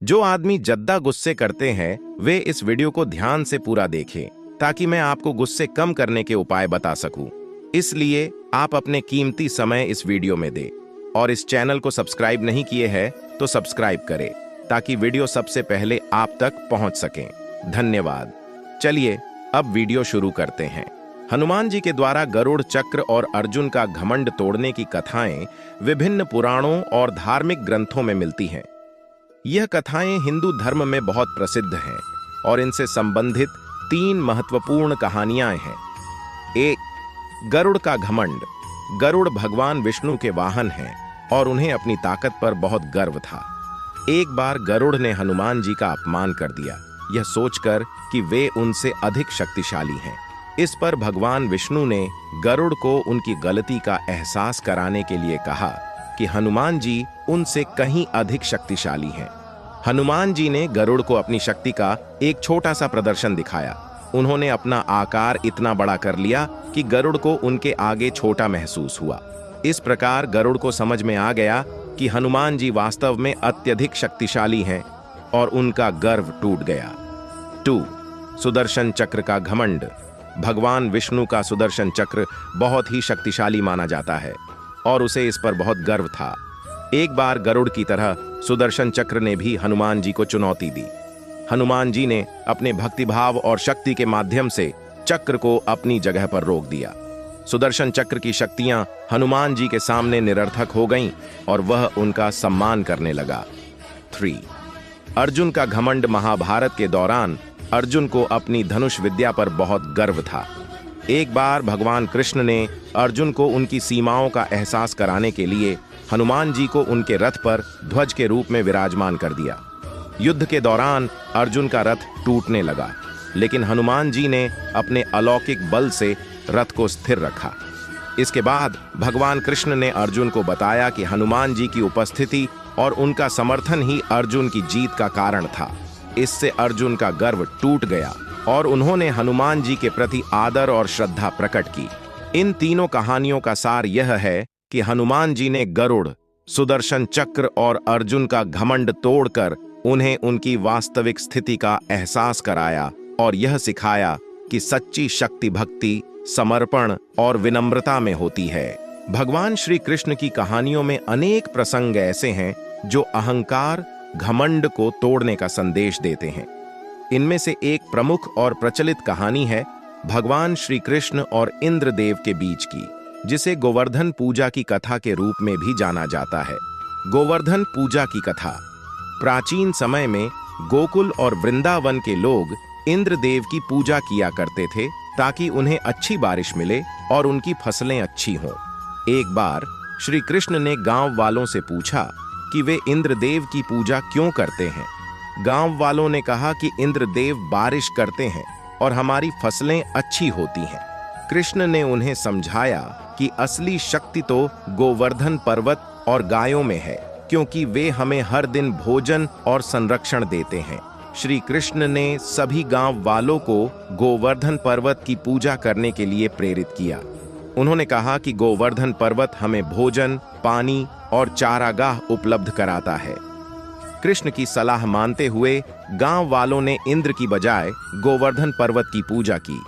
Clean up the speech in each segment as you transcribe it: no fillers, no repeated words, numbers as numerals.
जो आदमी जद्दा गुस्से करते हैं वे इस वीडियो को ध्यान से पूरा देखें ताकि मैं आपको गुस्से कम करने के उपाय बता सकूं। इसलिए आप अपने कीमती समय इस वीडियो में दें और इस चैनल को सब्सक्राइब नहीं किए हैं तो सब्सक्राइब करें ताकि वीडियो सबसे पहले आप तक पहुंच सकें। धन्यवाद। चलिए अब वीडियो शुरू करते हैं। हनुमान जी के द्वारा गरुड़ चक्र और अर्जुन का घमंड तोड़ने की कथाएं विभिन्न पुराणों और धार्मिक ग्रंथों में मिलती हैं। यह कथाएं हिंदू धर्म में बहुत प्रसिद्ध हैं और इनसे संबंधित 3 महत्वपूर्ण कहानियां हैं। 1. गरुड़ का घमंड। गरुड़ भगवान विष्णु के वाहन हैं और उन्हें अपनी ताकत पर बहुत गर्व था। एक बार गरुड़ ने हनुमान जी का अपमान कर दिया, यह सोचकर कि वे उनसे अधिक शक्तिशाली हैं। इस पर भगवान विष्णु ने गरुड़ को उनकी गलती का एहसास कराने के लिए कहा कि हनुमान जी उनसे कहीं अधिक शक्तिशाली हैं। हनुमान जी ने गरुड़ को अपनी शक्ति का एक छोटा सा प्रदर्शन दिखाया। उन्होंने अपना आकार इतना बड़ा कर लिया कि गरुड़ को उनके आगे छोटा महसूस हुआ। इस प्रकार गरुड़ को समझ में आ गया कि हनुमान जी वास्तव में अत्यधिक शक्तिशाली हैं और उनका गर्व टूट गया। 2. सुदर्शन चक्र का घमंड। भगवान विष्णु का सुदर्शन चक्र बहुत ही शक्तिशाली माना जाता है और उसे इस पर बहुत गर्व था। एक बार गरुड़ की तरह सुदर्शन चक्र ने भी हनुमान जी को चुनौती दी। हनुमान जी ने अपने भक्तिभाव और शक्ति के माध्यम से चक्र को अपनी जगह पर रोक दिया। सुदर्शन चक्र की शक्तियां हनुमान जी के सामने निरर्थक हो गईं और वह उनका सम्मान करने लगा। 3. अर्जुन का घमंड। महाभारत के दौरान अर्जुन को अपनी धनुष विद्या पर बहुत गर्व था। एक बार भगवान कृष्ण ने अर्जुन को उनकी सीमाओं का एहसास कराने के लिए हनुमान जी को उनके रथ पर ध्वज के रूप में विराजमान कर दिया। युद्ध के दौरान अर्जुन का रथ टूटने लगा, लेकिन हनुमान जी ने अपने अलौकिक बल से रथ को स्थिर रखा। इसके बाद भगवान कृष्ण ने अर्जुन को बताया कि हनुमान जी की उपस्थिति और उनका समर्थन ही अर्जुन की जीत का कारण था। इससे अर्जुन का गर्व टूट गया और उन्होंने हनुमान जी के प्रति आदर और श्रद्धा प्रकट की। इन तीनों कहानियों का सार यह है कि हनुमान जी ने गरुड़, सुदर्शन चक्र और अर्जुन का घमंड तोड़कर उन्हें उनकी वास्तविक स्थिति का एहसास कराया और यह सिखाया कि सच्ची शक्ति भक्ति, समर्पण और विनम्रता में होती है। भगवान श्री कृष्ण की कहानियों में अनेक प्रसंग ऐसे हैं जो अहंकार, घमंड को तोड़ने का संदेश देते हैं। इनमें से एक प्रमुख और प्रचलित कहानी है भगवान श्री कृष्ण और इंद्रदेव के बीच की, जिसे गोवर्धन पूजा की कथा के रूप में भी जाना जाता है। गोवर्धन पूजा की कथा। प्राचीन समय में गोकुल और वृंदावन के लोग इंद्रदेव की पूजा किया करते थे ताकि उन्हें अच्छी बारिश मिले और उनकी फसलें अच्छी हों। एक बार श्री कृष्ण ने गांव वालों से पूछा कि वे इंद्रदेव की पूजा क्यों करते हैं। गांव वालों ने कहा कि इंद्रदेव बारिश करते हैं और हमारी फसलें अच्छी होती हैं। कृष्ण ने उन्हें समझाया कि असली शक्ति तो गोवर्धन पर्वत और गायों में है, क्योंकि वे हमें हर दिन भोजन और संरक्षण देते हैं। श्री कृष्ण ने सभी गांव वालों को गोवर्धन पर्वत की पूजा करने के लिए प्रेरित किया। उन्होंने कहा कि गोवर्धन पर्वत हमें भोजन, पानी और चारागाह उपलब्ध कराता है। कृष्ण की सलाह मानते हुए गांव वालों ने इंद्र की बजाय गोवर्धन पर्वत की पूजा की।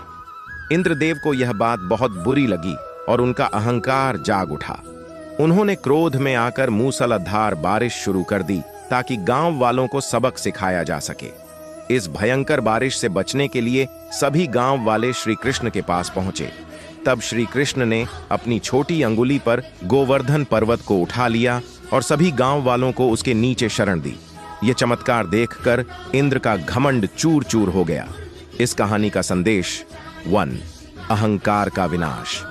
इंद्रदेव को यह बात बहुत बुरी लगी और उनका अहंकार जाग उठा। उन्होंने क्रोध में आकर मूसलाधार बारिश शुरू कर दी ताकि गांव वालों को सबक सिखाया जा सके। इस भयंकर बारिश से बचने के लिए सभी गांव वाले श्री कृष्ण के पास पहुंचे। तब श्री कृष्ण ने अपनी छोटी अंगुली पर गोवर्धन पर्वत को उठा लिया और सभी गांव वालों को उसके नीचे शरण दी। यह चमत्कार देखकर इंद्र का घमंड चूर चूर हो गया। इस कहानी का संदेश 1. अहंकार का विनाश।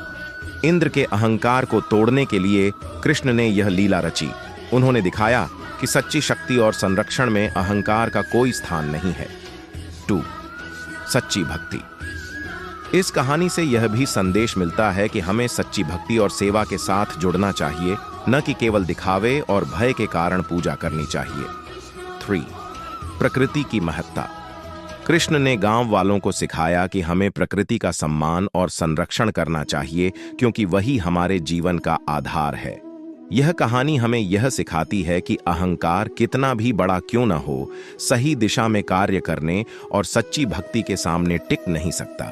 इंद्र के अहंकार को तोड़ने के लिए कृष्ण ने यह लीला रची। उन्होंने दिखाया कि सच्ची शक्ति और संरक्षण में अहंकार का कोई स्थान नहीं है। 2. सच्ची भक्ति। इस कहानी से यह भी संदेश मिलता है कि हमें सच्ची भक्ति और सेवा के साथ जुड़ना चाहिए, न कि केवल दिखावे और भय के कारण पूजा करनी चाहिए। 3. प्रकृति की महत्ता। कृष्ण ने गांव वालों को सिखाया कि हमें प्रकृति का सम्मान और संरक्षण करना चाहिए, क्योंकि वही हमारे जीवन का आधार है। यह कहानी हमें यह सिखाती है कि अहंकार कितना भी बड़ा क्यों न हो, सही दिशा में कार्य करने और सच्ची भक्ति के सामने टिक नहीं सकता।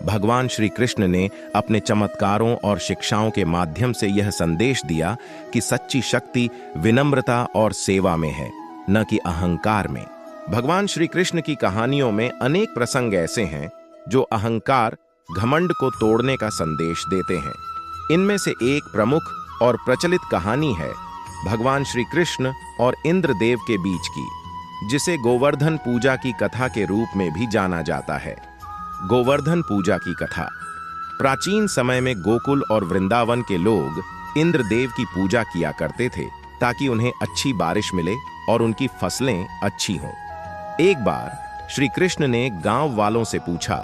भगवान श्री कृष्ण ने अपने चमत्कारों और शिक्षाओं के माध्यम से यह संदेश दिया कि सच्ची शक्ति विनम्रता और सेवा में है, न कि अहंकार में। भगवान श्री कृष्ण की कहानियों में अनेक प्रसंग ऐसे हैं जो अहंकार, घमंड को तोड़ने का संदेश देते हैं। इनमें से एक प्रमुख और प्रचलित कहानी है भगवान श्री कृष्ण और इंद्रदेव के बीच की, जिसे गोवर्धन पूजा की कथा के रूप में भी जाना जाता है। गोवर्धन पूजा की कथा। प्राचीन समय में गोकुल और वृंदावन के लोग इंद्रदेव की पूजा किया करते थे ताकि उन्हें अच्छी बारिश मिले और उनकी फसलें अच्छी हों। एक बार श्री कृष्ण ने गांव वालों से पूछा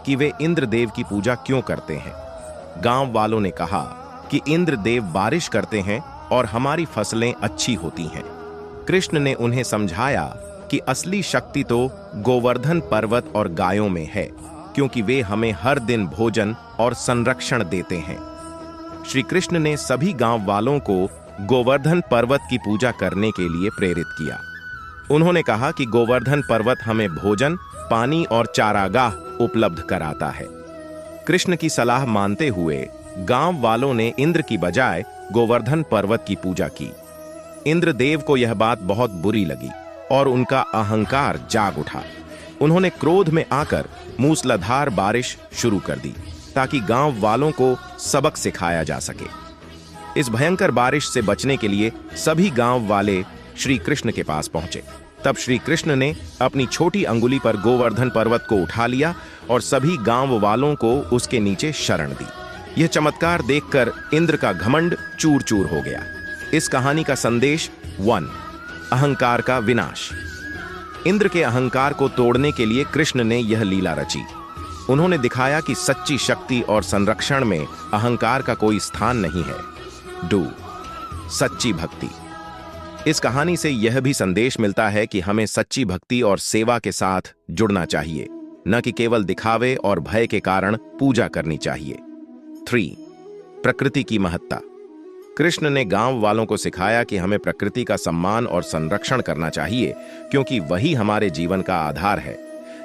कि वे इंद्रदेव की पूजा क्यों करते हैं। गांव वालों ने कहा कि इंद्रदेव बारिश करते हैं और हमारी फसलें अच्छी होती हैं। कृष्ण ने उन्हें समझाया कि असली शक्ति तो गोवर्धन पर्वत और गायों में है, क्योंकि वे हमें हर दिन भोजन और संरक्षण देते हैं। श्री कृष्ण ने सभी गांव वालों को गोवर्धन पर्वत की पूजा करने के लिए प्रेरित किया। उन्होंने कहा कि गोवर्धन पर्वत हमें भोजन, पानी और चारागाह उपलब्ध कराता है। कृष्ण की सलाह मानते हुए गांव वालों ने इंद्र की बजाय गोवर्धन पर्वत की पूजा की। इंद्रदेव को यह बात बहुत बुरी लगी और उनका अहंकार जाग उठा। उन्होंने क्रोध में आकर मूसलाधार बारिश शुरू कर दी ताकि गांव वालों को सबक सिखाया जा सके। इस भयंकर बारिश से बचने के लिए सभी गांव वाले श्री कृष्ण के पास पहुंचे। तब श्री कृष्ण ने अपनी छोटी अंगुली पर गोवर्धन पर्वत को उठा लिया और सभी गांव वालों को उसके नीचे शरण दी। यह चमत्कार देखकर इंद्र का घमंड चूर चूर हो गया। इस कहानी का संदेश 1, अहंकार का विनाश। इंद्र के अहंकार को तोड़ने के लिए कृष्ण ने यह लीला रची। उन्होंने दिखाया कि सच्ची शक्ति और संरक्षण में अहंकार का कोई स्थान नहीं है। 2, सच्ची भक्ति। इस कहानी से यह भी संदेश मिलता है कि हमें सच्ची भक्ति और सेवा के साथ जुड़ना चाहिए, न कि केवल दिखावे और भय के कारण पूजा करनी चाहिए। 3, प्रकृति की महत्ता। कृष्ण ने गांव वालों को सिखाया कि हमें प्रकृति का सम्मान और संरक्षण करना चाहिए, क्योंकि वही हमारे जीवन का आधार है।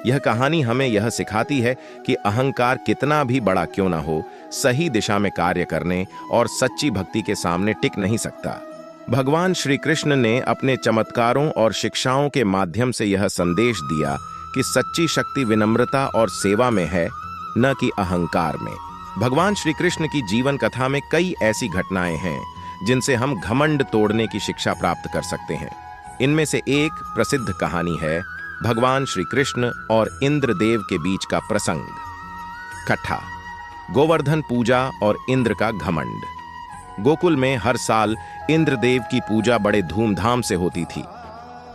यह कहानी हमें यह सिखाती है कि अहंकार कितना भी बड़ा क्यों न हो, सही दिशा में कार्य करने और सच्ची भक्ति के सामने टिक नहीं सकता। भगवान श्री कृष्ण ने अपने चमत्कारों और शिक्षाओं के माध्यम से यह संदेश दिया कि सच्ची शक्ति विनम्रता और सेवा में है, न कि अहंकार में। भगवान श्री कृष्ण की जीवन कथा में कई ऐसी घटनाएं हैं जिनसे हम घमंड तोड़ने की शिक्षा प्राप्त कर सकते हैं। इनमें से एक प्रसिद्ध कहानी है भगवान श्री कृष्ण और इंद्रदेव के बीच का प्रसंग। कथा, गोवर्धन पूजा और इंद्र का घमंड। गोकुल में हर साल इंद्रदेव की पूजा बड़े धूमधाम से होती थी।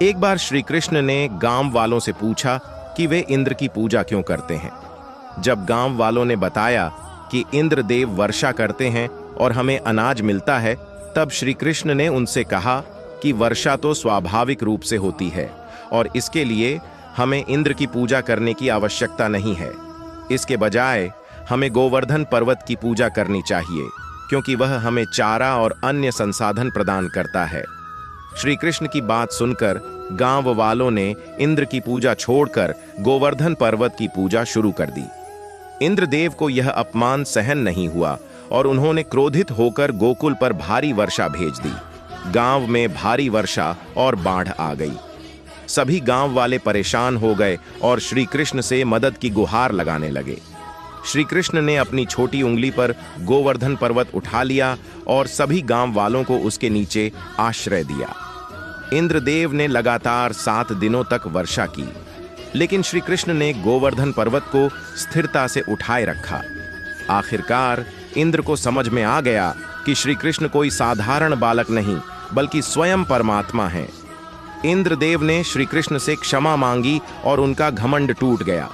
एक बार श्री कृष्ण ने गांव वालों से पूछा कि वे इंद्र की पूजा क्यों करते हैं। जब गांव वालों ने बताया कि इंद्रदेव वर्षा करते हैं और हमें अनाज मिलता है, तब श्री कृष्ण ने उनसे कहा कि वर्षा तो स्वाभाविक रूप से होती है और इसके लिए हमें इंद्र की पूजा करने की आवश्यकता नहीं है। इसके बजाय हमें गोवर्धन पर्वत की पूजा करनी चाहिए, क्योंकि वह हमें चारा और अन्य संसाधन प्रदान करता है। श्री कृष्ण की बात सुनकर गांव वालों ने इंद्र की पूजा छोड़कर गोवर्धन पर्वत की पूजा शुरू कर दी। इंद्रदेव को यह अपमान सहन नहीं हुआ और उन्होंने क्रोधित होकर गोकुल पर भारी वर्षा भेज दी। गांव में भारी वर्षा और बाढ़ आ गई। सभी गांव वाले परेशान हो गए और श्री कृष्ण से मदद की गुहार लगाने लगे। श्री कृष्ण ने अपनी छोटी उंगली पर गोवर्धन पर्वत उठा लिया और सभी गांव वालों को उसके नीचे आश्रय दिया। इंद्रदेव ने लगातार 7 दिनों तक वर्षा की, लेकिन श्री कृष्ण ने गोवर्धन पर्वत को स्थिरता से उठाए रखा। आखिरकार इंद्र को समझ में आ गया कि श्री कृष्ण कोई साधारण बालक नहीं, बल्कि स्वयं परमात्मा हैं। इंद्रदेव ने श्री कृष्ण से क्षमा मांगी और उनका घमंड टूट गया।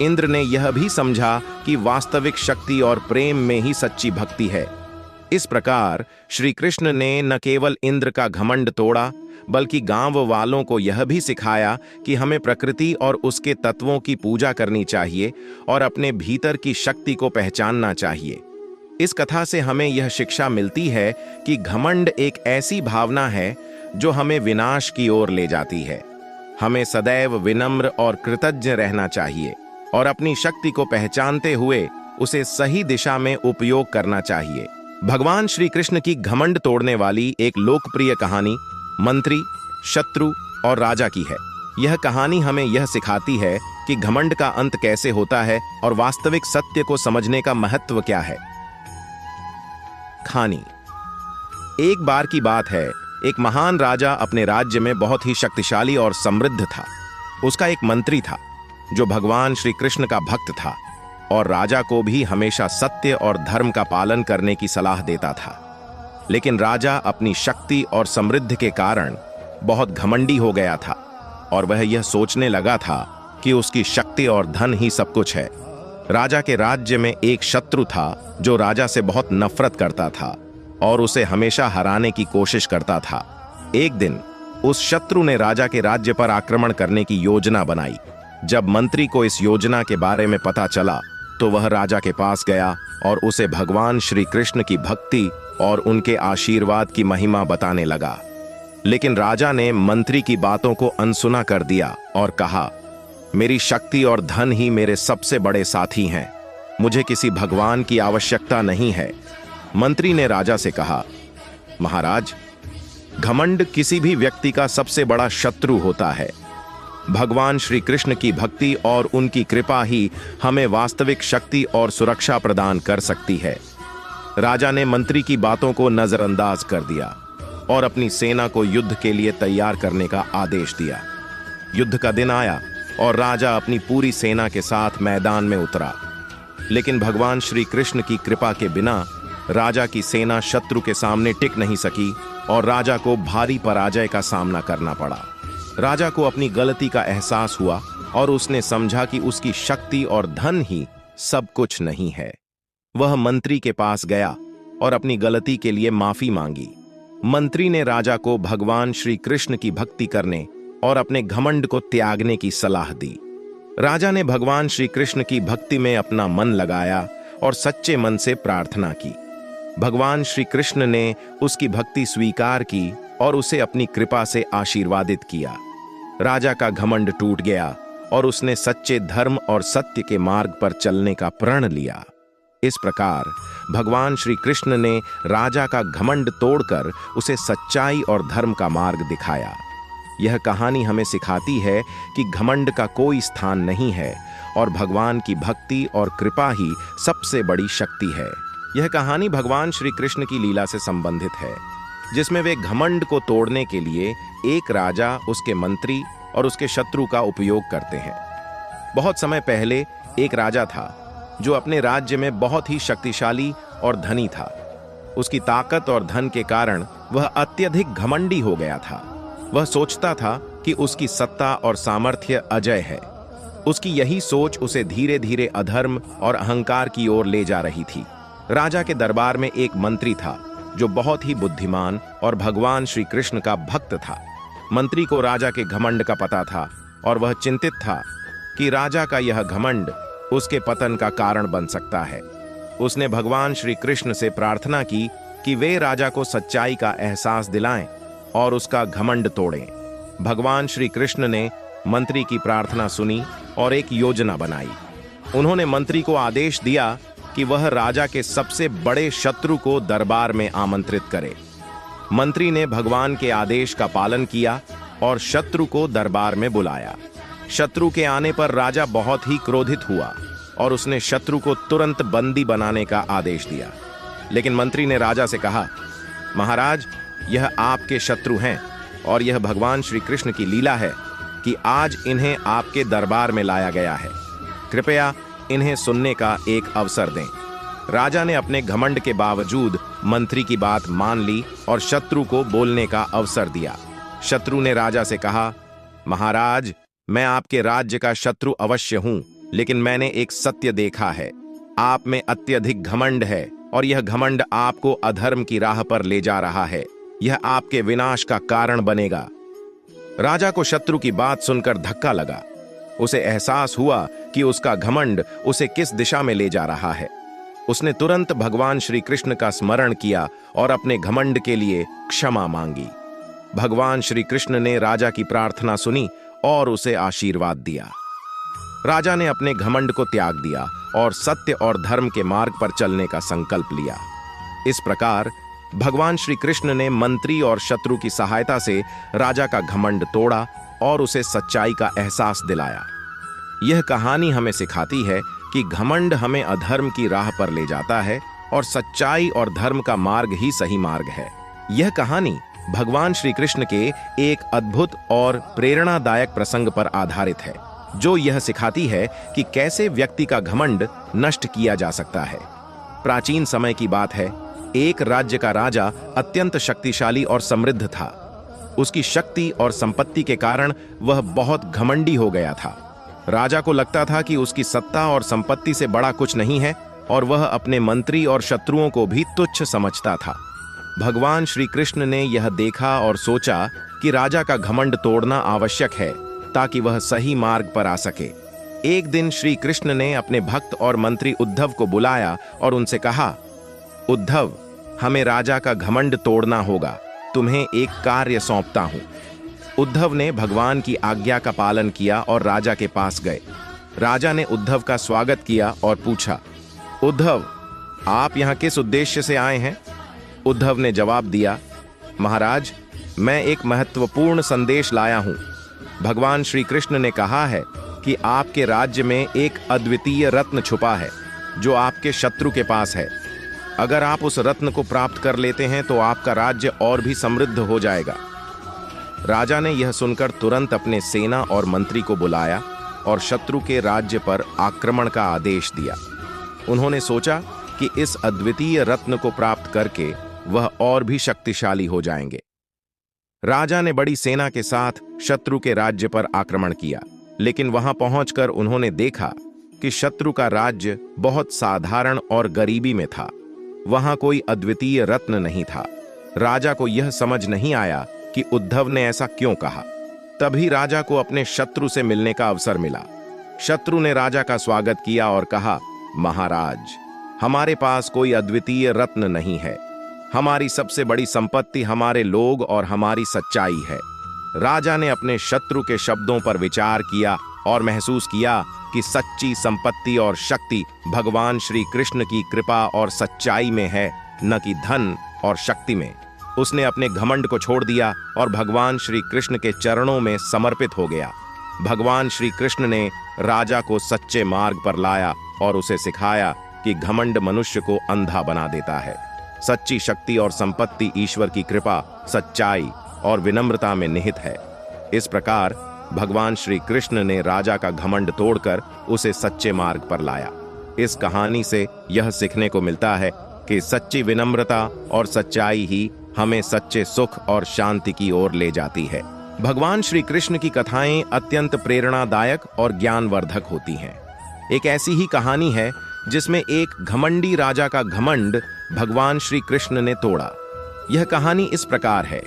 इंद्र ने यह भी समझा कि वास्तविक शक्ति और प्रेम में ही सच्ची भक्ति है। इस प्रकार श्री कृष्ण ने न केवल इंद्र का घमंड तोड़ा, बल्कि गांव वालों को यह भी सिखाया कि हमें प्रकृति और उसके तत्वों की पूजा करनी चाहिए और अपने भीतर की शक्ति को पहचानना चाहिए। इस कथा से हमें यह शिक्षा मिलती है कि घमंड एक ऐसी भावना है जो हमें विनाश की ओर ले जाती है। हमें सदैव विनम्र और कृतज्ञ रहना चाहिए और अपनी शक्ति को पहचानते हुए उसे सही दिशा में उपयोग करना चाहिए। भगवान श्री कृष्ण की घमंड तोड़ने वाली एक लोकप्रिय कहानी मंत्री, शत्रु और राजा की है। यह कहानी हमें यह सिखाती है कि घमंड का अंत कैसे होता है और वास्तविक सत्य को समझने का महत्व क्या है। कहानी। एक बार की बात है, एक महान राजा अपने राज्य में बहुत ही शक्तिशाली और समृद्ध था। उसका एक मंत्री था जो भगवान श्री कृष्ण का भक्त था और राजा को भी हमेशा सत्य और धर्म का पालन करने की सलाह देता था। लेकिन राजा अपनी शक्ति और समृद्धि के कारण बहुत घमंडी हो गया था और वह यह सोचने लगा था कि उसकी शक्ति और धन ही सब कुछ है। राजा के राज्य में एक शत्रु था जो राजा से बहुत नफरत करता था और उसे हमेशा हराने की कोशिश करता था। एक दिन उस शत्रु ने राजा के राज्य पर आक्रमण करने की योजना बनाई। जब मंत्री को इस योजना के बारे में पता चला तो वह राजा के पास गया और उसे भगवान श्री कृष्ण की भक्ति और उनके आशीर्वाद की महिमा बताने लगा। लेकिन राजा ने मंत्री की बातों को अनसुना कर दिया और कहा, मेरी शक्ति और धन ही मेरे सबसे बड़े साथी हैं, मुझे किसी भगवान की आवश्यकता नहीं है। मंत्री ने राजा से कहा, महाराज, घमंड किसी भी व्यक्ति का सबसे बड़ा शत्रु होता है। भगवान श्री कृष्ण की भक्ति और उनकी कृपा ही हमें वास्तविक शक्ति और सुरक्षा प्रदान कर सकती है। राजा ने मंत्री की बातों को नजरअंदाज कर दिया और अपनी सेना को युद्ध के लिए तैयार करने का आदेश दिया। युद्ध का दिन आया और राजा अपनी पूरी सेना के साथ मैदान में उतरा। लेकिन भगवान श्री कृष्ण की कृपा के बिना राजा की सेना शत्रु के सामने टिक नहीं सकी और राजा को भारी पराजय का सामना करना पड़ा। राजा को अपनी गलती का एहसास हुआ और उसने समझा कि उसकी शक्ति और धन ही सब कुछ नहीं है। वह मंत्री के पास गया और अपनी गलती के लिए माफी मांगी। मंत्री ने राजा को भगवान श्री कृष्ण की भक्ति करने और अपने घमंड को त्यागने की सलाह दी। राजा ने भगवान श्री कृष्ण की भक्ति में अपना मन लगाया और सच्चे मन से प्रार्थना की। भगवान श्री कृष्ण ने उसकी भक्ति स्वीकार की और उसे अपनी कृपा से आशीर्वादित किया। राजा का घमंड टूट गया और उसने सच्चे धर्म और सत्य के मार्ग पर चलने का प्रण लिया। इस प्रकार भगवान श्री कृष्ण ने राजा का घमंड तोड़कर उसे सच्चाई और धर्म का मार्ग दिखाया। यह कहानी हमें सिखाती है कि घमंड का कोई स्थान नहीं है और भगवान की भक्ति और कृपा ही सबसे बड़ी शक्ति है। यह कहानी भगवान श्री कृष्ण की लीला से संबंधित है, जिसमें वे घमंड को तोड़ने के लिए एक राजा, उसके मंत्री और उसके शत्रु का उपयोग करते हैं। बहुत समय पहले एक राजा था जो अपने राज्य में बहुत ही शक्तिशाली और धनी था। उसकी ताकत और धन के कारण वह अत्यधिक घमंडी हो गया था। वह सोचता था कि उसकी सत्ता और सामर्थ्य अजय है। उसकी यही सोच उसे धीरे धीरे अधर्म और अहंकार की ओर ले जा रही थी। राजा के दरबार में एक मंत्री था जो बहुत ही बुद्धिमान और भगवान श्री कृष्ण का भक्त था। मंत्री को राजा के घमंड का पता था और वह चिंतित था कि राजा का यह घमंड उसके पतन का कारण बन सकता है। उसने भगवान श्री कृष्ण से प्रार्थना की कि वे राजा को सच्चाई का एहसास दिलाएं और उसका घमंड तोड़ें। भगवान श्री कृष्ण ने मंत्री की प्रार्थना सुनी और एक योजना बनाई। उन्होंने मंत्री को आदेश दिया कि वह राजा के सबसे बड़े शत्रु को दरबार में आमंत्रित करे। मंत्री ने भगवान के आदेश का पालन किया और शत्रु को दरबार में बुलाया। शत्रु के आने पर राजा बहुत ही क्रोधित हुआ और उसने शत्रु को तुरंत बंदी बनाने का आदेश दिया। लेकिन मंत्री ने राजा से कहा, महाराज, यह आपके शत्रु हैं और यह भगवान श्री कृष्ण की लीला है कि आज इन्हें आपके दरबार में लाया गया है। कृपया इन्हें सुनने का एक अवसर दें। राजा ने अपने घमंड के बावजूद मंत्री की बात मान ली और शत्रु को बोलने का अवसर दिया। शत्रु ने राजा से कहा, महाराज, मैं आपके राज्य का शत्रु अवश्य हूं, लेकिन मैंने एक सत्य देखा है। आप में अत्यधिक घमंड है और यह घमंड आपको अधर्म की राह पर ले जा रहा है। यह आपके विनाश का कारण बनेगा। राजा को शत्रु की बात सुनकर धक्का लगा। उसे एहसास हुआ कि उसका घमंड उसे किस दिशा में ले जा रहा है। उसने तुरंत भगवान श्री कृष्ण का स्मरण किया और अपने घमंड के लिए क्षमा मांगी। भगवान श्री कृष्ण ने राजा की प्रार्थना सुनी और उसे आशीर्वाद दिया। राजा ने अपने घमंड को त्याग दिया और सत्य और धर्म के मार्ग पर चलने का संकल्प लिया। इस प्रकार भगवान श्री कृष्ण ने मंत्री और शत्रु की सहायता से राजा का घमंड तोड़ा और उसे सच्चाई का एहसास दिलाया। यह कहानी हमें सिखाती है कि घमंड हमें अधर्म की राह पर ले जाता है और सच्चाई और धर्म का मार्ग ही सही मार्ग है। यह कहानी भगवान श्री कृष्ण के एक अद्भुत और प्रेरणादायक प्रसंग पर आधारित है, जो यह सिखाती है कि कैसे व्यक्ति का घमंड नष्ट किया जा सकता है। प्राचीन समय की बात है, एक राज्य का राजा अत्यंत शक्तिशाली और समृद्ध था। उसकी शक्ति और संपत्ति के कारण वह बहुत घमंडी हो गया था। राजा को लगता था कि उसकी सत्ता और संपत्ति से बड़ा कुछ नहीं है और वह अपने मंत्री और शत्रुओं को भी तुच्छ समझता था। भगवान श्री कृष्ण ने यह देखा और सोचा कि राजा का घमंड तोड़ना आवश्यक है ताकि वह सही मार्ग पर आ सके। एक दिन श्री कृष्ण ने अपने भक्त और मंत्री उद्धव को बुलाया और उनसे कहा, उद्धव, हमें राजा का घमंड तोड़ना होगा, तुम्हें एक कार्य सौंपता हूं। उद्धव ने भगवान की आज्ञा का पालन किया और राजा के पास गए। राजा ने उद्धव का स्वागत किया और पूछा, उद्धव, आप यहाँ किस उद्देश्य से आए हैं? उद्धव ने जवाब दिया, महाराज, मैं एक महत्वपूर्ण संदेश लाया हूं। भगवान श्री कृष्ण ने कहा है कि आपके राज्य में एक अद्वितीय रत्न छुपा है जो आपके शत्रु के पास है। अगर आप उस रत्न को प्राप्त कर लेते हैं तो आपका राज्य और भी समृद्ध हो जाएगा। राजा ने यह सुनकर तुरंत अपने सेना और मंत्री को बुलाया और शत्रु के राज्य पर आक्रमण का आदेश दिया। उन्होंने सोचा कि इस अद्वितीय रत्न को प्राप्त करके वह और भी शक्तिशाली हो जाएंगे। राजा ने बड़ी सेना के साथ शत्रु के राज्य पर आक्रमण किया, लेकिन वहां पहुंचकर उन्होंने देखा कि शत्रु का राज्य बहुत साधारण और गरीबी में था। वहां कोई अद्वितीय रत्न नहीं था। राजा को यह समझ नहीं आया कि उद्धव ने ऐसा क्यों कहा। तभी राजा को अपने शत्रु से मिलने का अवसर मिला। शत्रु ने राजा का स्वागत किया और कहा, महाराज, हमारे पास कोई अद्वितीय रत्न नहीं है। हमारी सबसे बड़ी संपत्ति हमारे लोग और हमारी सच्चाई है। राजा ने अपने शत्रु के शब्दों पर विचार किया और महसूस किया कि सच्ची संपत्ति और शक्ति भगवान श्री कृष्ण की कृपा और सच्चाई में है, न कि धन और शक्ति में। उसने अपने घमंड को छोड़ दिया और भगवान श्री कृष्ण के चरणों में समर्पित हो गया। भगवान श्री कृष्ण ने राजा को सच्चे मार्ग पर लाया और उसे सिखाया कि घमंड मनुष्य को अंधा बना देता है। सच्ची शक्ति और संपत्ति ईश्वर की कृपा, सच्चाई और विनम्रता में निहित है। इस प्रकार भगवान श्री कृष्ण ने राजा का घमंड तोड़कर उसे सच्चे मार्ग पर लाया। इस कहानी से यह सीखने को मिलता है कि सच्ची विनम्रता और सच्चाई ही हमें सच्चे सुख और शांति की ओर ले जाती है। भगवान श्री कृष्ण की कथाएं अत्यंत प्रेरणादायक और ज्ञानवर्धक होती हैं। एक ऐसी ही कहानी है जिसमें एक घमंडी राजा का घमंड भगवान श्री कृष्ण ने तोड़ा। यह कहानी इस प्रकार है।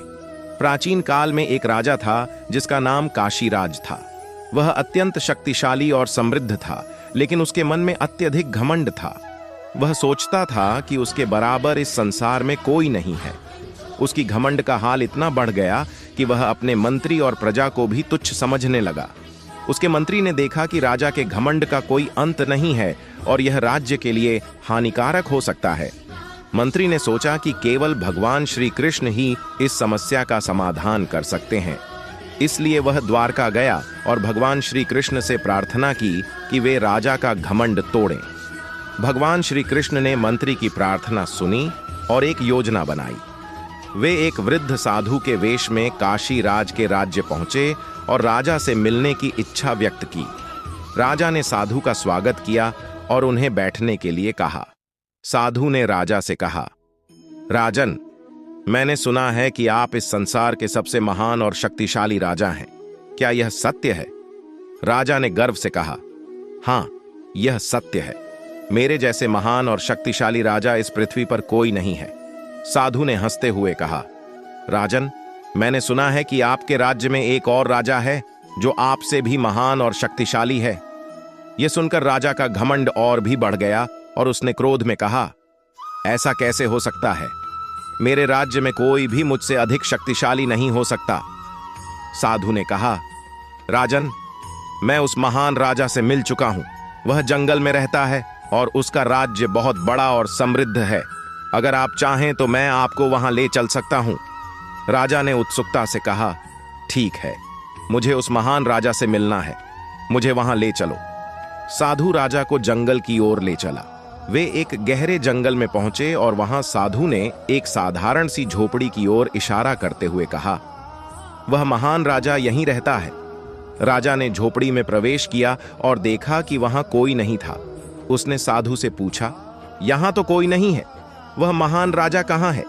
प्राचीन काल में एक राजा था जिसका नाम काशीराज था। वह अत्यंत शक्तिशाली और समृद्ध था, लेकिन उसके मन में अत्यधिक घमंड था। वह सोचता था कि उसके बराबर इस संसार में कोई नहीं है। उसकी घमंड का हाल इतना बढ़ गया कि वह अपने मंत्री और प्रजा को भी तुच्छ समझने लगा। उसके मंत्री ने देखा कि राजा के घमंड का कोई अंत नहीं है और यह राज्य के लिए हानिकारक हो सकता है। मंत्री ने सोचा कि केवल भगवान श्री कृष्ण ही इस समस्या का समाधान कर सकते हैं। इसलिए वह द्वारका गया और भगवान श्री कृष्ण से प्रार्थना की कि वे राजा का घमंड तोड़ें। भगवान श्री कृष्ण ने मंत्री की प्रार्थना सुनी और एक योजना बनाई। वे एक वृद्ध साधु के वेश में काशी राज के राज्य पहुंचे और राजा से मिलने की इच्छा व्यक्त की। राजा ने साधु का स्वागत किया और उन्हें बैठने के लिए कहा। साधु ने राजा से कहा, राजन, मैंने सुना है कि आप इस संसार के सबसे महान और शक्तिशाली राजा हैं। क्या यह सत्य है? राजा ने गर्व से कहा, हां, यह सत्य है। मेरे जैसे महान और शक्तिशाली राजा इस पृथ्वी पर कोई नहीं है। साधु ने हंसते हुए कहा, राजन, मैंने सुना है कि आपके राज्य में एक और राजा है जो आपसे भी महान और शक्तिशाली है। यह सुनकर राजा का घमंड और भी बढ़ गया और उसने क्रोध में कहा, ऐसा कैसे हो सकता है? मेरे राज्य में कोई भी मुझसे अधिक शक्तिशाली नहीं हो सकता। साधु ने कहा, राजन, मैं उस महान राजा से मिल चुका हूं। वह जंगल में रहता है और उसका राज्य बहुत बड़ा और समृद्ध है। अगर आप चाहें तो मैं आपको वहां ले चल सकता हूं। राजा ने उत्सुकता से कहा, ठीक है, मुझे उस महान राजा से मिलना है, मुझे वहां ले चलो। साधु राजा को जंगल की ओर ले चला। वे एक गहरे जंगल में पहुंचे और वहां साधु ने एक साधारण सी झोपड़ी की ओर इशारा करते हुए कहा, वह महान राजा यहीं रहता है। राजा ने झोपड़ी में प्रवेश किया और देखा कि वहां कोई नहीं था। उसने साधु से पूछा, यहां तो कोई नहीं है, वह महान राजा कहां है?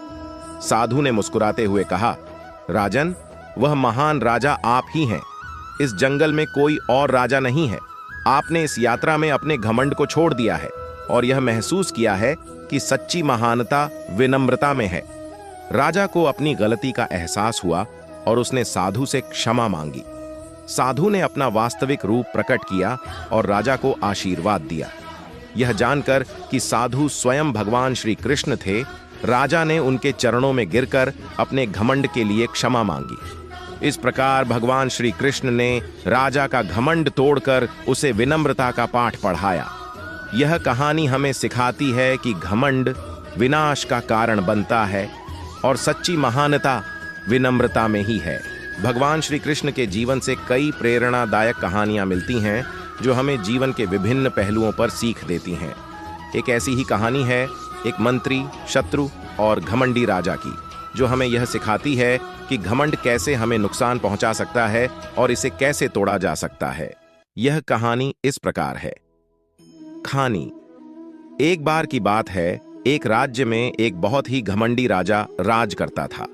साधु ने मुस्कुराते हुए कहा, राजन, वह महान राजा आप ही हैं। इस जंगल में कोई और राजा नहीं है। आपने इस यात्रा में अपने घमंड को छोड़ दिया है और यह महसूस किया है कि सच्ची महानता विनम्रता में है। राजा को अपनी गलती का एहसास हुआ और उसने साधु से क्षमा मांगी। साधु ने अपना वास्तविक रूप प्रकट किया और राजा को आशीर्वाद दिया। यह जानकर कि साधु स्वयं भगवान श्री कृष्ण थे, राजा ने उनके चरणों में गिरकर अपने घमंड के लिए क्षमा मांगी। इस प्रकार भगवान श्री कृष्ण ने राजा का घमंड तोड़कर उसे विनम्रता का पाठ पढ़ाया। यह कहानी हमें सिखाती है कि घमंड विनाश का कारण बनता है और सच्ची महानता विनम्रता में ही है। भगवान श्री कृष्ण के जीवन से कई प्रेरणादायक कहानियां मिलती हैं जो हमें जीवन के विभिन्न पहलुओं पर सीख देती हैं। एक ऐसी ही कहानी है एक मंत्री, शत्रु और घमंडी राजा की, जो हमें यह सिखाती है कि घमंड कैसे हमें नुकसान पहुंचा सकता है और इसे कैसे तोड़ा जा सकता है। यह कहानी इस प्रकार है। खानी। एक बार की बात है, एक राज्य में एक बहुत ही घमंडी राजा राज करता था।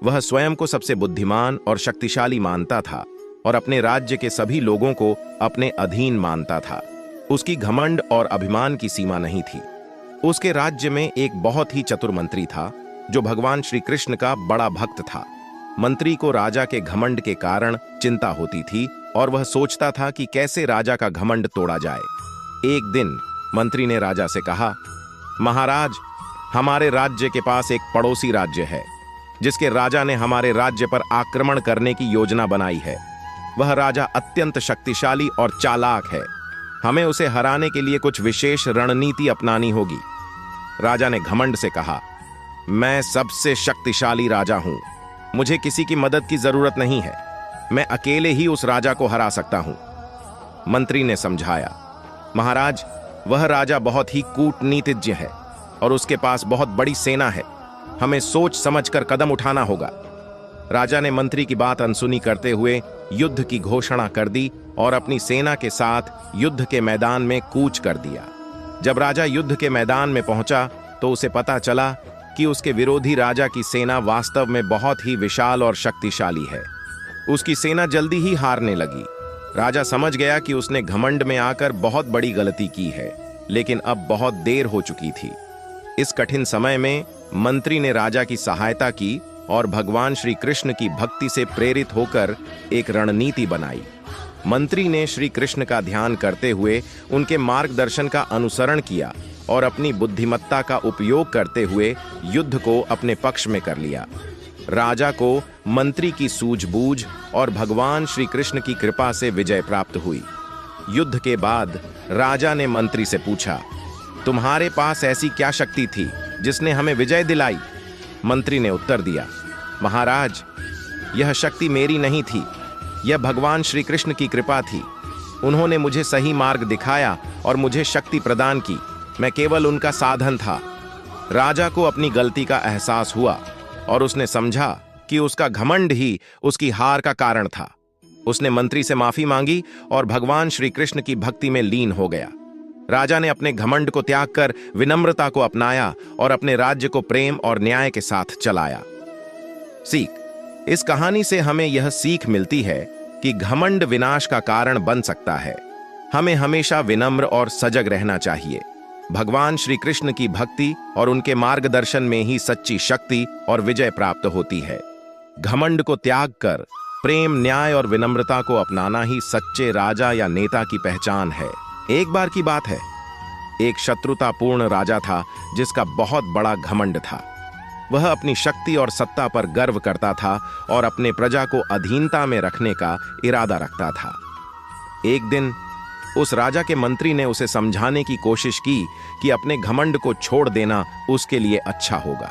वह स्वयं को सबसे बुद्धिमान और शक्तिशाली मानता था और अपने राज्य के सभी लोगों को अपने अधीन मानता था। उसकी घमंड और अभिमान की सीमा नहीं थी। उसके राज्य में एक बहुत ही चतुर मंत्री था जो भगवान श्री कृष्ण का बड़ा भक्त था। मंत्री को राजा के घमंड के कारण चिंता होती थी और वह सोचता था कि कैसे राजा का घमंड तोड़ा जाए। एक दिन मंत्री ने राजा से कहा, महाराज, हमारे राज्य के पास एक पड़ोसी राज्य है जिसके राजा ने हमारे राज्य पर आक्रमण करने की योजना बनाई है। वह राजा अत्यंत शक्तिशाली और चालाक है। हमें उसे हराने के लिए कुछ विशेष रणनीति अपनानी होगी। राजा ने घमंड से कहा, मैं सबसे शक्तिशाली राजा हूं, मुझे किसी की मदद की जरूरत नहीं है, मैं अकेले ही उस राजा को हरा सकता हूं। मंत्री ने समझाया, महाराज, वह राजा बहुत ही कूटनीतिज्ञ है और उसके पास बहुत बड़ी सेना है, हमें सोच समझकर कदम उठाना होगा। राजा ने मंत्री की बात अनसुनी करते हुए युद्ध की घोषणा कर दी और अपनी सेना के साथ युद्ध के मैदान में कूच कर दिया। जब राजा युद्ध के मैदान में पहुंचा तो उसे पता चला कि उसके विरोधी राजा की सेना वास्तव में बहुत ही विशाल और शक्तिशाली है। उसकी सेना जल्दी ही हारने लगी। राजा समझ गया कि उसने घमंड में आकर बहुत बड़ी गलती की है, लेकिन अब बहुत देर हो चुकी थी। इस कठिन समय में मंत्री ने राजा की सहायता की और भगवान श्री कृष्ण की भक्ति से प्रेरित होकर एक रणनीति बनाई। मंत्री ने श्री कृष्ण का ध्यान करते हुए उनके मार्गदर्शन का अनुसरण किया और अपनी बुद्धिमत्ता का उपयोग करते हुए युद्ध को अपने पक्ष में कर लिया। राजा को मंत्री की सूझबूझ और भगवान श्री कृष्ण की कृपा से विजय प्राप्त हुई। युद्ध के बाद राजा ने मंत्री से पूछा, तुम्हारे पास ऐसी क्या शक्ति थी जिसने हमें विजय दिलाई? मंत्री ने उत्तर दिया, महाराज, यह शक्ति मेरी नहीं थी, यह भगवान श्री कृष्ण की कृपा थी। उन्होंने मुझे सही मार्ग दिखाया और मुझे शक्ति प्रदान की, मैं केवल उनका साधन था। राजा को अपनी गलती का एहसास हुआ और उसने समझा कि उसका घमंड ही उसकी हार का कारण था। उसने मंत्री से माफी मांगी और भगवान श्री कृष्ण की भक्ति में लीन हो गया। राजा ने अपने घमंड को त्याग कर विनम्रता को अपनाया और अपने राज्य को प्रेम और न्याय के साथ चलाया। सीख। इस कहानी से हमें यह सीख मिलती है कि घमंड विनाश का कारण बन सकता है। हमें हमेशा विनम्र और सजग रहना चाहिए। भगवान श्री कृष्ण की भक्ति और उनके मार्गदर्शन में ही सच्ची शक्ति और विजय प्राप्त होती है। घमंड को त्याग कर प्रेम, न्याय और विनम्रता को अपनाना ही सच्चे राजा या नेता की पहचान है। एक बार की बात है, एक शत्रुतापूर्ण राजा था जिसका बहुत बड़ा घमंड था। वह अपनी शक्ति और सत्ता पर गर्व करता था और अपने प्रजा को अधीनता में रखने का इरादा रखता था। एक दिन उस राजा के मंत्री ने उसे समझाने की कोशिश की कि अपने घमंड को छोड़ देना उसके लिए अच्छा होगा।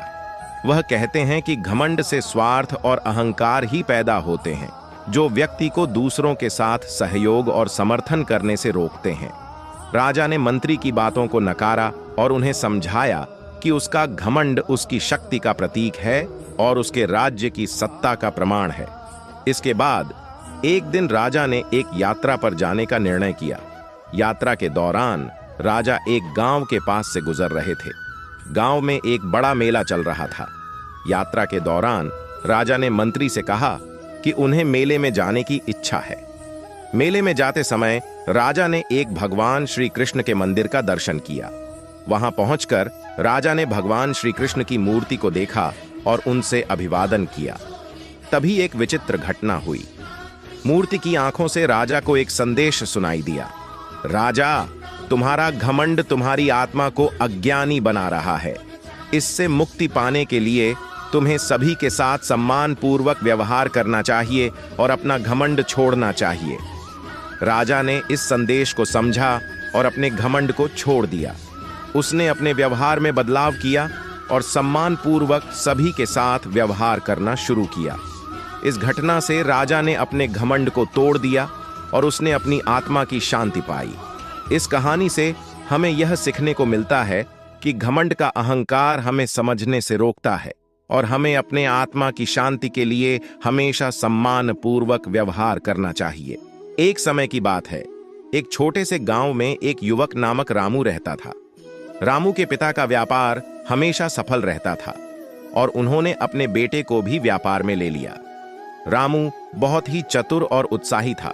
वह कहते हैं कि घमंड से स्वार्थ और अहंकार ही पैदा होते हैं, जो व्यक्ति को दूसरों के साथ सहयोग और समर्थन करने से रोकते हैं। राजा ने मंत्री की बातों को नकारा और उन्हें समझाया कि उसका घमंड उसकी शक्ति का प्रतीक है और उसके राज्य की सत्ता का प्रमाण है। इसके बाद एक दिन राजा ने एक यात्रा पर जाने का निर्णय किया। यात्रा के दौरान राजा एक गांव के पास से गुजर रहे थे। गांव में एक बड़ा मेला चल रहा था। यात्रा के दौरान राजा ने मंत्री से कहा कि उन्हें मेले में जाने की इच्छा है। मेले में जाते समय राजा ने एक भगवान श्री कृष्ण के मंदिर का दर्शन किया। वहां पहुंचकर राजा ने भगवान श्री कृष्ण की मूर्ति को देखा और उनसे अभिवादन किया। तभी एक विचित्र घटना हुई। मूर्ति की आंखों से राजा को एक संदेश सुनाई दिया। राजा, तुम्हारा घमंड तुम्हारी आत्मा को अज्ञानी बना रहा है। इससे मुक्ति पाने के लिए तुम्हें सभी के साथ सम्मान पूर्वक व्यवहार करना चाहिए और अपना घमंड छोड़ना चाहिए। राजा ने इस संदेश को समझा और अपने घमंड को छोड़ दिया। उसने अपने व्यवहार में बदलाव किया और सम्मान पूर्वक सभी के साथ व्यवहार करना शुरू किया। इस घटना से राजा ने अपने घमंड को तोड़ दिया और उसने अपनी आत्मा की शांति पाई। इस कहानी से हमें यह सीखने को मिलता है कि घमंड का अहंकार हमें समझने से रोकता है और हमें अपने आत्मा की शांति के लिए हमेशा सम्मान पूर्वक व्यवहार करना चाहिए। एक समय की बात है, एक छोटे से गांव में एक युवक नामक रामू रहता था। रामू के पिता का व्यापार हमेशा सफल रहता था और उन्होंने अपने बेटे को भी व्यापार में ले लिया। रामू बहुत ही चतुर और उत्साही था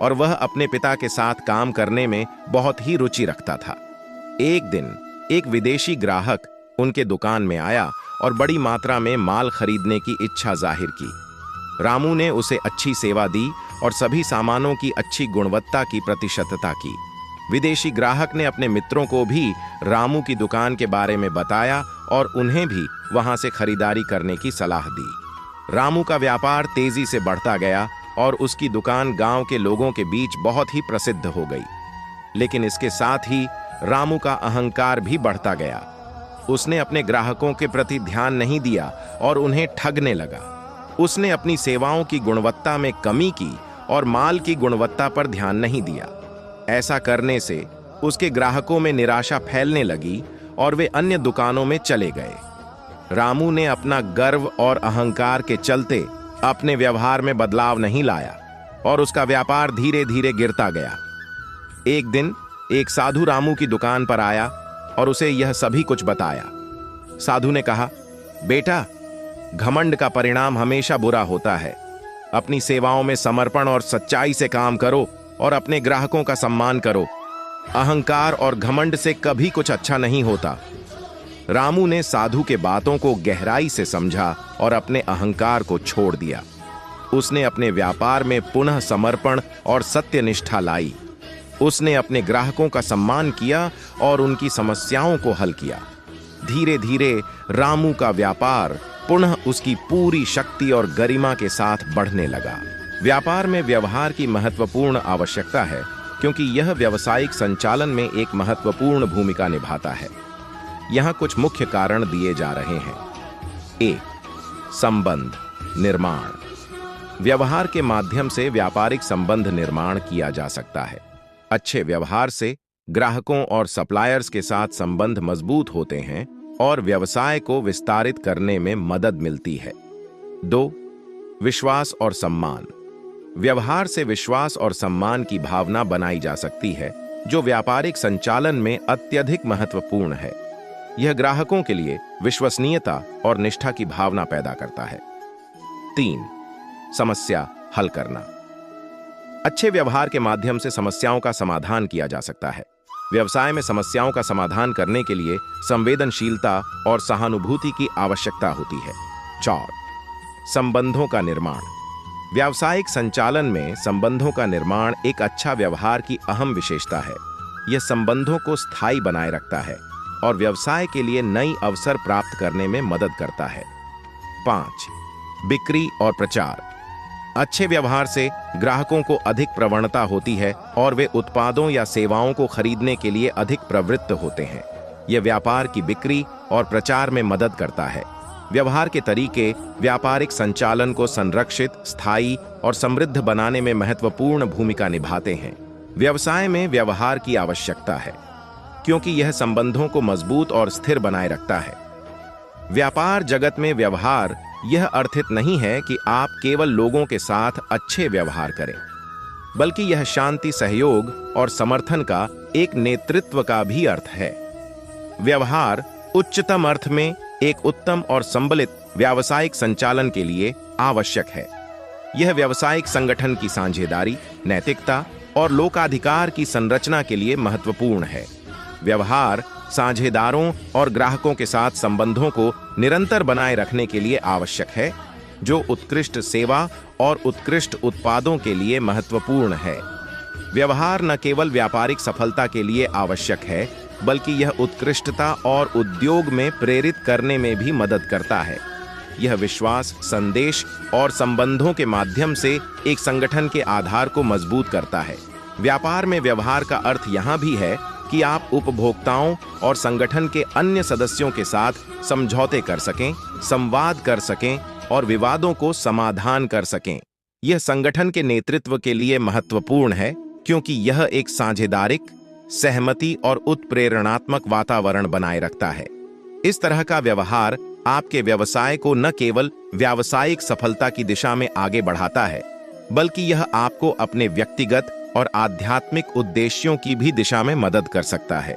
और वह अपने पिता के साथ काम करने में बहुत ही रुचि रखता था। एक दिन एक विदेशी ग्राहक उनके दुकान में आया और बड़ी मात्रा में माल खरीदने की इच्छा जाहिर की। रामू ने उसे अच्छी सेवा दी और सभी सामानों की अच्छी गुणवत्ता की प्रतिशतता की। विदेशी ग्राहक ने अपने मित्रों को भी रामू की दुकान के बारे में बताया और उन्हें भी वहां से खरीदारी करने की सलाह दी। रामू का व्यापार तेजी से बढ़ता गया और उसकी दुकान गांव के लोगों के बीच बहुत ही प्रसिद्ध हो गई। लेकिन इसके साथ ही रामू का अहंकार भी बढ़ता गया। उसने अपने ग्राहकों के प्रति ध्यान नहीं दिया और उन्हें ठगने लगा। उसने अपनी सेवाओं की गुणवत्ता में कमी की और माल की गुणवत्ता पर ध्यान नहीं दिया। ऐसा करने से उसके ग्राहकों में निराशा फैलने लगी और वे अन्य दुकानों में चले गए। रामू ने अपना गर्व और अहंकार के चलते अपने व्यवहार में बदलाव नहीं लाया और उसका व्यापार धीरे धीरे गिरता गया। एक दिन एक साधु रामू की दुकान पर आया और उसे यह सभी कुछ बताया। साधु ने कहा, बेटा, घमंड का परिणाम हमेशा बुरा होता है। अपनी सेवाओं में समर्पण और सच्चाई से काम करो और अपने ग्राहकों का सम्मान करो। अहंकार और घमंड से कभी कुछ अच्छा नहीं होता। रामू ने साधु के बातों को गहराई से समझा और अपने अहंकार को छोड़ दिया। उसने अपने व्यापार में पुनः समर्पण और सत्यनिष्ठा लाई। उसने अपने ग्राहकों का सम्मान किया और उनकी समस्याओं को हल किया। धीरे धीरे रामू का व्यापार पुनः उसकी पूरी शक्ति और गरिमा के साथ बढ़ने लगा। व्यापार में व्यवहार की महत्वपूर्ण आवश्यकता है क्योंकि यह व्यावसायिक संचालन में एक महत्वपूर्ण भूमिका निभाता है। यहाँ कुछ मुख्य कारण दिए जा रहे हैं। 1. संबंध निर्माण। व्यवहार के माध्यम से व्यापारिक संबंध निर्माण किया जा सकता है। अच्छे व्यवहार से ग्राहकों और सप्लायर्स के साथ संबंध मजबूत होते हैं और व्यवसाय को विस्तारित करने में मदद मिलती है। 2. विश्वास और सम्मान। व्यवहार से विश्वास और सम्मान की भावना बनाई जा सकती है, जो व्यापारिक संचालन में अत्यधिक महत्वपूर्ण है। यह ग्राहकों के लिए विश्वसनीयता और निष्ठा की भावना पैदा करता है। 3. समस्या हल करना। अच्छे व्यवहार के माध्यम से समस्याओं का समाधान किया जा सकता है। व्यवसाय में समस्याओं का समाधान करने के लिए संवेदनशीलता और सहानुभूति की आवश्यकता होती है। 4. संबंधों का निर्माण। व्यावसायिक संचालन में संबंधों का निर्माण एक अच्छा व्यवहार की अहम विशेषता है। यह संबंधों को स्थायी बनाए रखता है और व्यवसाय के लिए नई अवसर प्राप्त करने में मदद करता है। 5. बिक्री और प्रचार। अच्छे व्यवहार से ग्राहकों को अधिक प्रवणता होती है और वे उत्पादों या सेवाओं को खरीदने के लिए अधिक प्रवृत्त होते हैं। यह व्यापार की बिक्री और प्रचार में मदद करता है। व्यवहार के तरीके व्यापारिक संचालन को संरक्षित, स्थायी और समृद्ध बनाने में महत्वपूर्ण भूमिका निभाते हैं। व्यवसाय में व्यवहार की आवश्यकता है क्योंकि यह संबंधों को मजबूत और स्थिर बनाए रखता है। व्यापार जगत में व्यवहार यह अर्थित नहीं है कि आप केवल लोगों के साथ अच्छे व्यवहार करें, बल्कि यह शांति, सहयोग और समर्थन का एक नेतृत्व का भी अर्थ है। व्यवहार उच्चतम अर्थ में एक उत्तम और संबलित व्यावसायिक संचालन के लिए आवश्यक है। यह व्यावसायिक संगठन की साझेदारी, नैतिकता और लोकाधिकार की संरचना के लिए महत्वपूर्ण है। व्यवहार साझेदारों और ग्राहकों के साथ संबंधों को निरंतर बनाए रखने के लिए आवश्यक है, जो उत्कृष्ट सेवा और उत्कृष्ट उत्पादों के लिए महत्वपूर्ण है। व्यवहार न केवल व्यापारिक सफलता के लिए आवश्यक है, बल्कि यह उत्कृष्टता और उद्योग में प्रेरित करने में भी मदद करता है। यह विश्वास, संदेश और संबंधों के माध्यम से एक संगठन के आधार को मजबूत करता है। व्यापार में व्यवहार का अर्थ यहां भी है कि आप उपभोक्ताओं और संगठन के अन्य सदस्यों के साथ समझौते कर सकें, संवाद कर सकें और विवादों को समाधान कर सकें। यह संगठन के नेतृत्व के लिए महत्वपूर्ण है क्योंकि यह एक साझेदारिक, सहमति और उत्प्रेरणात्मक वातावरण बनाए रखता है। इस तरह का व्यवहार आपके व्यवसाय को न केवल व्यावसायिक सफलता की दिशा में आगे बढ़ाता है, बल्कि यह आपको अपने व्यक्तिगत और आध्यात्मिक उद्देश्यों की भी दिशा में मदद कर सकता है।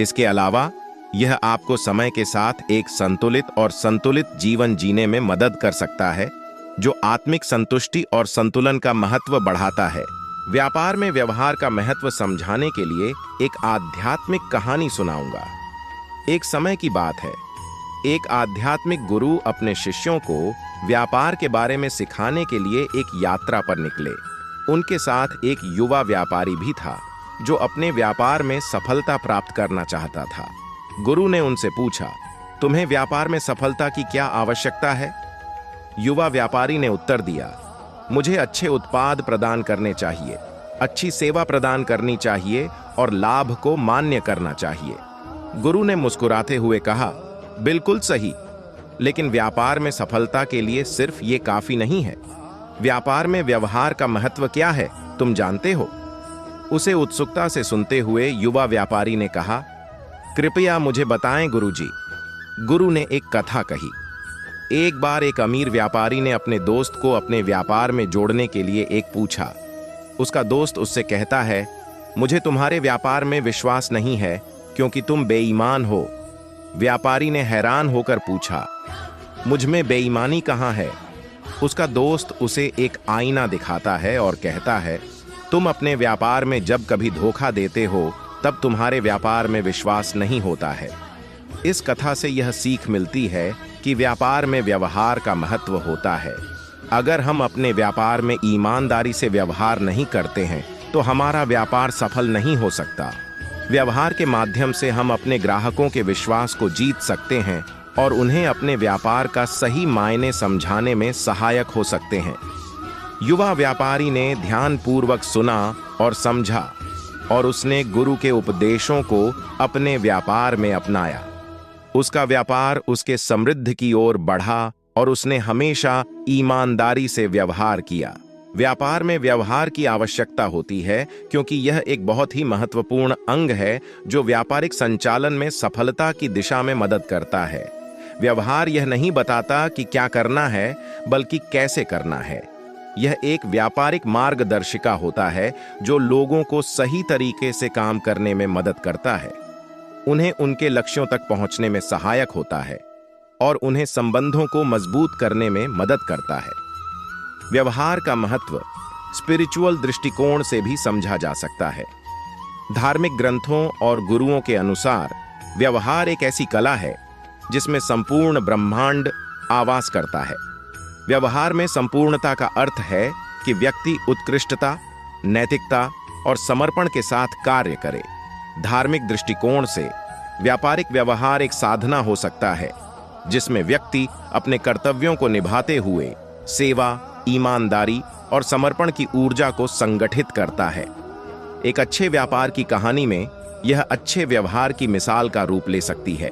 इसके अलावा यह आपको समय के साथ एक संतुलित और संतुलित जीवन जीने में मदद कर सकता है, जो आत्मिक संतुष्टि और संतुलन का महत्व बढ़ाता है। व्यापार में व्यवहार का महत्व समझाने के लिए एक आध्यात्मिक कहानी सुनाऊंगा। एक समय की बात है, एक आध्यात्मिक गुरु अपने शिष्यों को व्यापार के बारे में सिखाने के लिए एक यात्रा पर निकले। उनके साथ एक युवा व्यापारी भी था जो अपने व्यापार में सफलता प्राप्त करना चाहता था। गुरु ने उनसे पूछा, तुम्हें व्यापार में सफलता की क्या आवश्यकता है? युवा व्यापारी ने उत्तर दिया, मुझे अच्छे उत्पाद प्रदान करने चाहिए, अच्छी सेवा प्रदान करनी चाहिए और लाभ को मान्य करना चाहिए। गुरु ने मुस्कुराते हुए कहा, बिल्कुल सही, लेकिन व्यापार में सफलता के लिए सिर्फ ये काफी नहीं है। व्यापार में व्यवहार का महत्व क्या है, तुम जानते हो? उसे उत्सुकता से सुनते हुए युवा व्यापारी ने कहा, कृपया मुझे बताएं गुरुजी। गुरु ने एक कथा कही। एक बार एक अमीर व्यापारी ने अपने दोस्त को अपने व्यापार में जोड़ने के लिए एक पूछा। उसका दोस्त उससे कहता है, मुझे तुम्हारे व्यापार में विश्वास नहीं है क्योंकि तुम बेईमान हो। व्यापारी ने हैरान होकर पूछा, मुझ में बेईमानी कहाँ है? उसका दोस्त उसे एक आईना दिखाता है और कहता है, तुम अपने व्यापार में जब कभी धोखा देते हो तब तुम्हारे व्यापार में विश्वास नहीं होता है। इस कथा से यह सीख मिलती है कि व्यापार में व्यवहार का महत्व होता है। अगर हम अपने व्यापार में ईमानदारी से व्यवहार नहीं करते हैं तो हमारा व्यापार सफल नहीं हो सकता। व्यवहार के माध्यम से हम अपने ग्राहकों के विश्वास को जीत सकते हैं और उन्हें अपने व्यापार का सही मायने समझाने में सहायक हो सकते हैं। युवा व्यापारी ने ध्यानपूर्वक सुना और समझा और उसने गुरु के उपदेशों को अपने व्यापार में अपनाया। उसका व्यापार उसके समृद्धि की ओर बढ़ा और उसने हमेशा ईमानदारी से व्यवहार किया। व्यापार में व्यवहार की आवश्यकता होती है क्योंकि यह एक बहुत ही महत्वपूर्ण अंग है जो व्यापारिक संचालन में सफलता की दिशा में मदद करता है। व्यवहार यह नहीं बताता कि क्या करना है, बल्कि कैसे करना है। यह एक व्यापारिक मार्गदर्शिका होता है जो लोगों को सही तरीके से काम करने में मदद करता है, उन्हें उनके लक्ष्यों तक पहुंचने में सहायक होता है और उन्हें संबंधों को मजबूत करने में मदद करता है। व्यवहार का महत्व स्पिरिचुअल दृष्टिकोण से भी समझा जा सकता है। धार्मिक ग्रंथों और गुरुओं के अनुसार व्यवहार एक ऐसी कला है जिसमें संपूर्ण ब्रह्मांड आवास करता है। व्यवहार में संपूर्णता का अर्थ है कि व्यक्ति उत्कृष्टता, नैतिकता और समर्पण के साथ कार्य करे। धार्मिक दृष्टिकोण से व्यापारिक व्यवहार एक साधना हो सकता है जिसमें व्यक्ति अपने कर्तव्यों को निभाते हुए सेवा, ईमानदारी और समर्पण की ऊर्जा को संगठित करता है। एक अच्छे व्यापार की कहानी में यह अच्छे व्यवहार की मिसाल का रूप ले सकती है।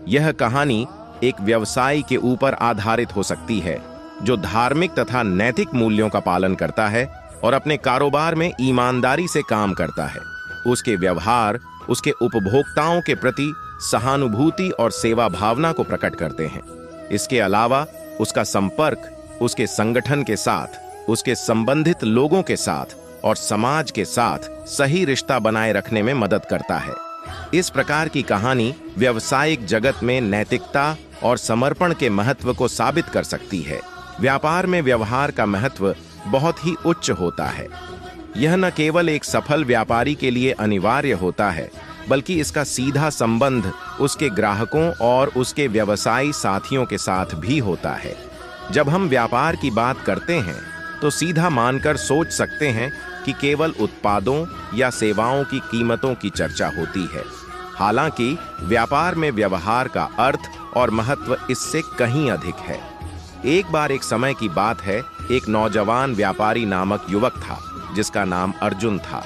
यह कहानी एक व्यवसायी के ऊपर आधारित हो सकती है जो धार्मिक तथा नैतिक मूल्यों का पालन करता है और अपने कारोबार में ईमानदारी से काम करता है। उसके व्यवहार उसके उपभोक्ताओं के प्रति सहानुभूति और सेवा भावना को प्रकट करते हैं। इसके अलावा उसका संपर्क उसके संगठन के साथ, उसके संबंधित लोगों के साथ और समाज के साथ सही रिश्ता बनाए रखने में मदद करता है। इस प्रकार की कहानी व्यावसायिक जगत में नैतिकता और समर्पण के महत्व को साबित कर सकती है। व्यापार में व्यवहार का महत्व बहुत ही उच्च होता है। यह न केवल एक सफल व्यापारी के लिए अनिवार्य होता है, बल्कि इसका सीधा संबंध उसके ग्राहकों और उसके व्यवसायी साथियों के साथ भी होता है। जब हम व्यापार की बात करते हैं तो सीधा मानकर सोच सकते हैं कि केवल उत्पादों या सेवाओं की कीमतों की चर्चा होती है। हालांकि व्यापार में व्यवहार का अर्थ और महत्व इससे कहीं अधिक है। एक बार एक समय की बात है, एक नौजवान व्यापारी नामक युवक था जिसका नाम अर्जुन था।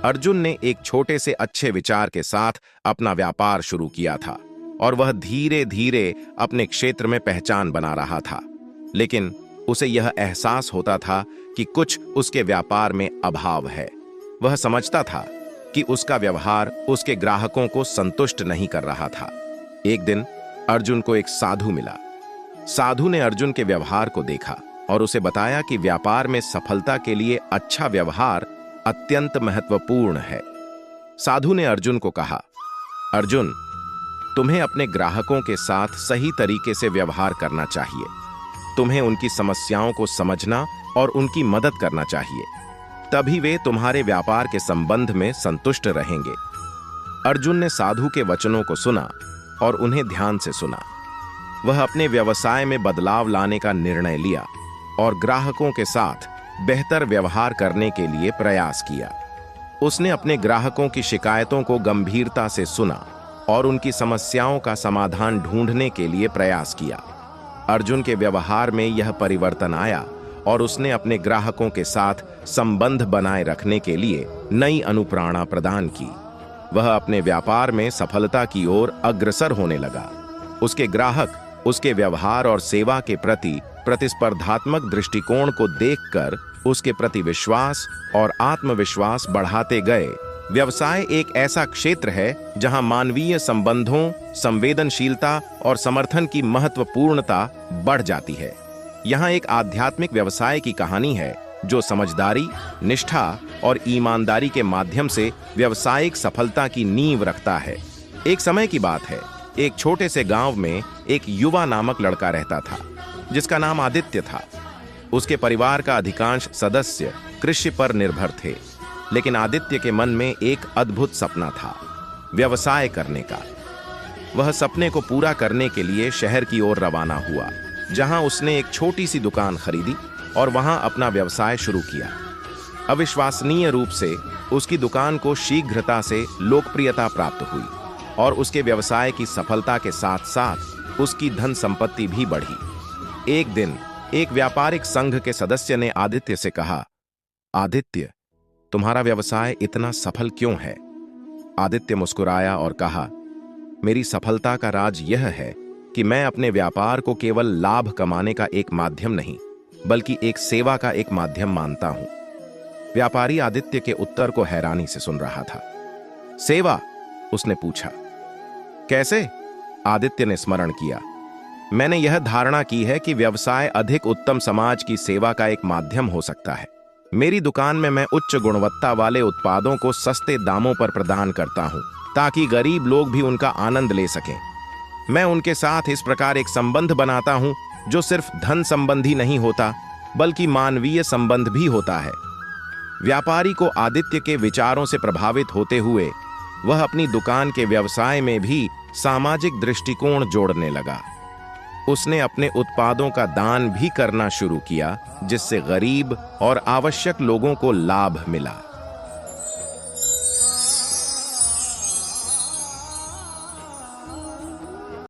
अर्जुन ने एक छोटे से अच्छे विचार के साथ अपना व्यापार शुरू किया था और वह धीरे धीरे अपने क्षेत्र में पहचान बना रहा था। लेकिन उसे यह एहसास होता था कि कुछ उसके व्यापार में अभाव है। वह समझता था कि उसका व्यवहार उसके ग्राहकों को संतुष्ट नहीं कर रहा था। एक दिन अर्जुन को एक साधु मिला। साधु ने अर्जुन के व्यवहार को देखा और उसे बताया कि व्यापार में सफलता के लिए अच्छा व्यवहार अत्यंत महत्वपूर्ण है। साधु ने अर्जुन को कहा, अर्जुन, तुम्हें अपने ग्राहकों के साथ सही तरीके से व्यवहार करना चाहिए। तुम्हें उनकी समस्याओं को समझना और उनकी मदद करना चाहिए, तभी वे तुम्हारे व्यापार के संबंध में संतुष्ट रहेंगे। अर्जुन ने साधु के वचनों को सुना और उन्हें ध्यान से सुना। वह अपने व्यवसाय में बदलाव लाने का निर्णय लिया और ग्राहकों के साथ बेहतर व्यवहार करने के लिए प्रयास किया। उसने अपने ग्राहकों की शिकायतों को गंभीरता से सुना और उनकी समस्याओं का समाधान ढूंढने के लिए प्रयास किया। अर्जुन के व्यवहार में यह परिवर्तन आया और उसने अपने ग्राहकों के साथ संबंध बनाए रखने के लिए नई अनुप्रेरणा प्रदान की। वह अपने व्यापार में सफलता की ओर अग्रसर होने लगा। उसके ग्राहक उसके व्यवहार और सेवा के प्रति प्रतिस्पर्धात्मक दृष्टिकोण को देखकर उसके प्रति विश्वास और आत्मविश्वास बढ़ाते गए। व्यवसाय एक ऐसा क्षेत्र है जहां मानवीय संबंधों, संवेदनशीलता और समर्थन की महत्वपूर्णता बढ़ जाती है। यहां एक आध्यात्मिक व्यवसाय की कहानी है जो समझदारी, निष्ठा और ईमानदारी के माध्यम से व्यावसायिक सफलता की नींव रखता है। एक समय की बात है, एक छोटे से गांव में एक युवा नामक लड़का रहता था जिसका नाम आदित्य था। उसके परिवार का अधिकांश सदस्य कृषि पर निर्भर थे, लेकिन आदित्य के मन में एक अद्भुत सपना था, व्यवसाय करने का। वह सपने को पूरा करने के लिए शहर की ओर रवाना हुआ, जहां उसने एक छोटी सी दुकान खरीदी और वहां अपना व्यवसाय शुरू किया। अविश्वसनीय रूप से उसकी दुकान को शीघ्रता से लोकप्रियता प्राप्त हुई और उसके व्यवसाय की सफलता के साथ साथ उसकी धन संपत्ति भी बढ़ी। एक दिन एक व्यापारिक संघ के सदस्य ने आदित्य से कहा, आदित्य, तुम्हारा व्यवसाय इतना सफल क्यों है? आदित्य मुस्कुराया और कहा, मेरी सफलता का राज यह है कि मैं अपने व्यापार को केवल लाभ कमाने का एक माध्यम नहीं, बल्कि एक सेवा का एक माध्यम मानता हूं। व्यापारी आदित्य के उत्तर को हैरानी से सुन रहा था। सेवा? उसने पूछा। कैसे? आदित्य ने स्मरण किया। मैंने यह धारणा की है कि व्यवसाय अधिक उत्तम समाज की सेवा का एक माध्यम हो सकता है। मेरी दुकान में मैं उच्च गुणवत्ता वाले उत्पादों को सस्ते दामों पर प्रदान करता हूं ताकि गरीब लोग भी उनका आनंद ले सकें। मैं उनके साथ इस प्रकार एक संबंध बनाता हूं जो सिर्फ धन संबंधी नहीं होता, बल्कि मानवीय संबंध भी होता है। व्यापारी को आदित्य के विचारों से प्रभावित होते हुए वह अपनी दुकान के व्यवसाय में भी सामाजिक दृष्टिकोण जोड़ने लगा। उसने अपने उत्पादों का दान भी करना शुरू किया, जिससे गरीब और आवश्यक लोगों को लाभ मिला।